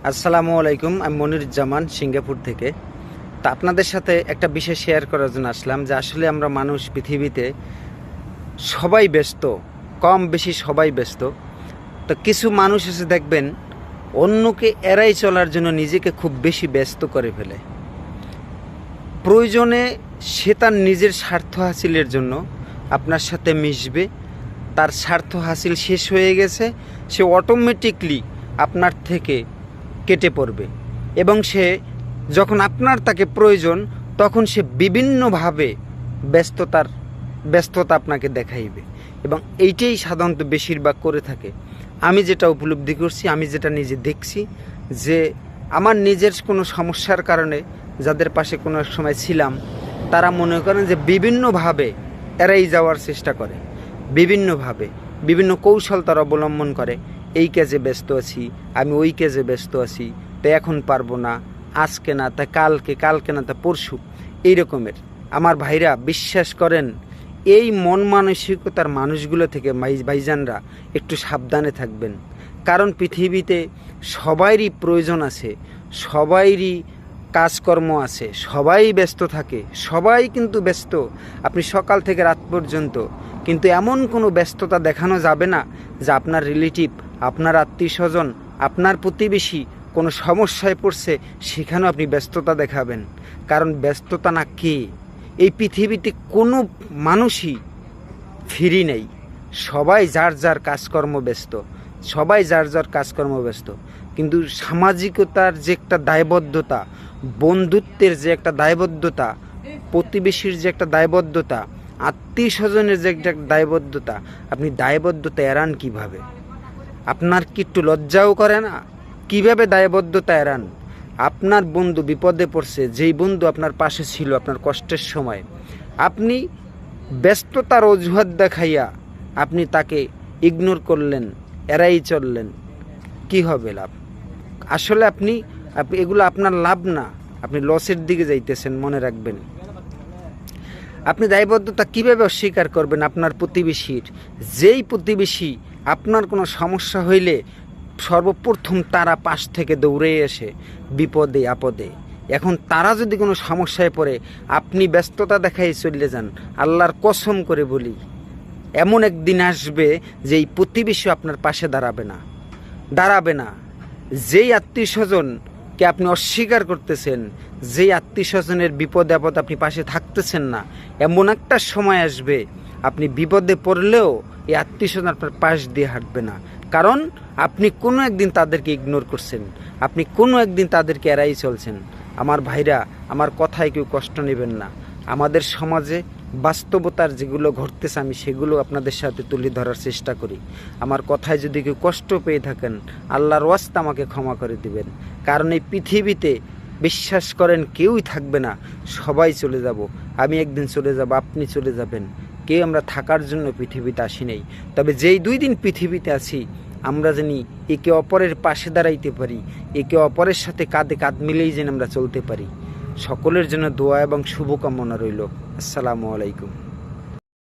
আসসালামু আলাইকুম। আমি মনিরুজ্জামান সিঙ্গাপুর থেকে। তা আপনাদের সাথে একটা বিষয় শেয়ার করার জন্য আসলাম যে আসলে আমরা মানুষ পৃথিবীতে সবাই ব্যস্ত, কম বেশি সবাই ব্যস্ত। তো কিছু মানুষ এসে দেখবেন অন্যকে এড়াই চলার জন্য নিজেকে খুব বেশি ব্যস্ত করে ফেলে। প্রয়োজনে সে তার নিজের স্বার্থ হাসিলের জন্য আপনার সাথে মিশবে, তার স্বার্থ হাসিল শেষ হয়ে গেছে, সে অটোমেটিকলি আপনার থেকে কেটে পড়বে এবং সে যখন আপনার তাকে প্রয়োজন তখন সে বিভিন্নভাবে ব্যস্ততা আপনাকে দেখাইবে এবং এইটাই সাধারণত বেশিরভাগ করে থাকে। আমি যেটা উপলব্ধি করছি, আমি যেটা নিজে দেখছি, যে আমার নিজের কোনো সমস্যার কারণে যাদের পাশে কোনো এক সময় ছিলাম তারা মনে করেন যে বিভিন্নভাবে এড়াই যাওয়ার চেষ্টা করে, বিভিন্ন কৌশল তারা অবলম্বন করে। এই কাজে ব্যস্ত আছি, আমি ওই কাজে ব্যস্ত আছি, তো এখন পারবো না, আজকে না তা কালকে না তা পরশু, এই রকমের। আমার ভাইরা বিশ্বাস করেন, এই মন মানসিকতার মানুষগুলো থেকে ভাইজানরা একটু সাবধানে থাকবেন। কারণ পৃথিবীতে সবাইরই প্রয়োজন আছে, সবাইরই কাজকর্ম আছে, সবাই ব্যস্ত থাকে, সবাই কিন্তু ব্যস্ত। আপনি সকাল থেকে রাত পর্যন্ত, কিন্তু এমন কোনো ব্যস্ততা দেখানো যাবে না যে আপনার রিলেটিভ, আপনার আত্মীয় স্বজন, আপনার প্রতিবেশী কোনো সমস্যায় পড়ছে সেখানেও আপনি ব্যস্ততা দেখাবেন। কারণ ব্যস্ততা না কে, এই পৃথিবীতে কোনো মানুষই ফ্রি নেই। সবাই যার যার কাজকর্ম ব্যস্ত, কিন্তু সামাজিকতার যে একটা দায়বদ্ধতা, বন্ধুত্বের যে একটা দায়বদ্ধতা, প্রতিবেশীর যে একটা দায়বদ্ধতা, আত্মীয় স্বজনের যে একটা দায়বদ্ধতা, আপনি দায়বদ্ধতা এড়ান কিভাবে? আপনার কি একটু লজ্জাও করে না? কিভাবে দায়বদ্ধতা এড়ান? আপনার বন্ধু বিপদে পড়ছে, যেই বন্ধু আপনার পাশে ছিল আপনার কষ্টের সময়, আপনি ব্যস্ততার অজুহাত দেখাইয়া আপনি তাকে ইগনোর করলেন, এড়াই চললেন, কি হবে লাভ? আসলে আপনি এগুলো আপনার লাভ না, আপনি লসের দিকে যাইতেছেন, মনে রাখবেন। আপনি দায়বদ্ধতা কীভাবে অস্বীকার করবেন আপনার প্রতিবেশীর? যেই প্রতিবেশী আপনার কোনো সমস্যা হইলে সর্বপ্রথম তারা পাশ থেকে দৌড়ে এসে বিপদে আপদে, এখন তারা যদি কোনো সমস্যায় পড়ে আপনি ব্যস্ততা দেখাই চলে যান, আল্লাহর কসম করে বলি এমন একদিন আসবে যে এই প্রতিবেশী আপনার পাশে দাঁড়াবে না। যেই আত্মীয় স্বজনকে আপনি অস্বীকার করতেছেন, যেই আত্মীয় স্বজনের বিপদে আপদ আপনি পাশে থাকতেছেন না, এমন একটা সময় আসবে আপনি বিপদে পড়লেও এই আত্মীয় স্বজন আপনার পাশ দিয়ে হাঁটবে না। কারণ আপনি কোনো একদিন তাদেরকে ইগনোর করছেন, আপনি কোনো একদিন তাদেরকে এড়াই চলছেন। আমার ভাইরা, আমার কথায় কেউ কষ্ট নেবেন না। আমাদের সমাজে বাস্তবতার যেগুলো ঘটতেছে আমি সেগুলো আপনাদের সাথে তুলে ধরার চেষ্টা করি। আমার কথায় যদি কেউ কষ্ট পেয়ে থাকেন, আল্লাহর ওয়াস্তে আমাকে ক্ষমা করে দিবেন। কারণ এই পৃথিবীতে বিশ্বাস করেন কেউই থাকবে না, সবাই চলে যাব। আমি একদিন চলে যাব, আপনি চলে যাবেন। কেউ আমরা থাকার জন্য পৃথিবীতে আসি নাই। তবে যেই 2 দিন পৃথিবীতে আছি, আমরা জানি একে অপরের পাশে দাঁড়াইতে পারি, একে অপরের সাথে কাঁধে কাঁধ মিলেই যেন আমরা চলতে পারি। সকলের জন্য দোয়া এবং শুভকামনা রইল। আসসালামু আলাইকুম।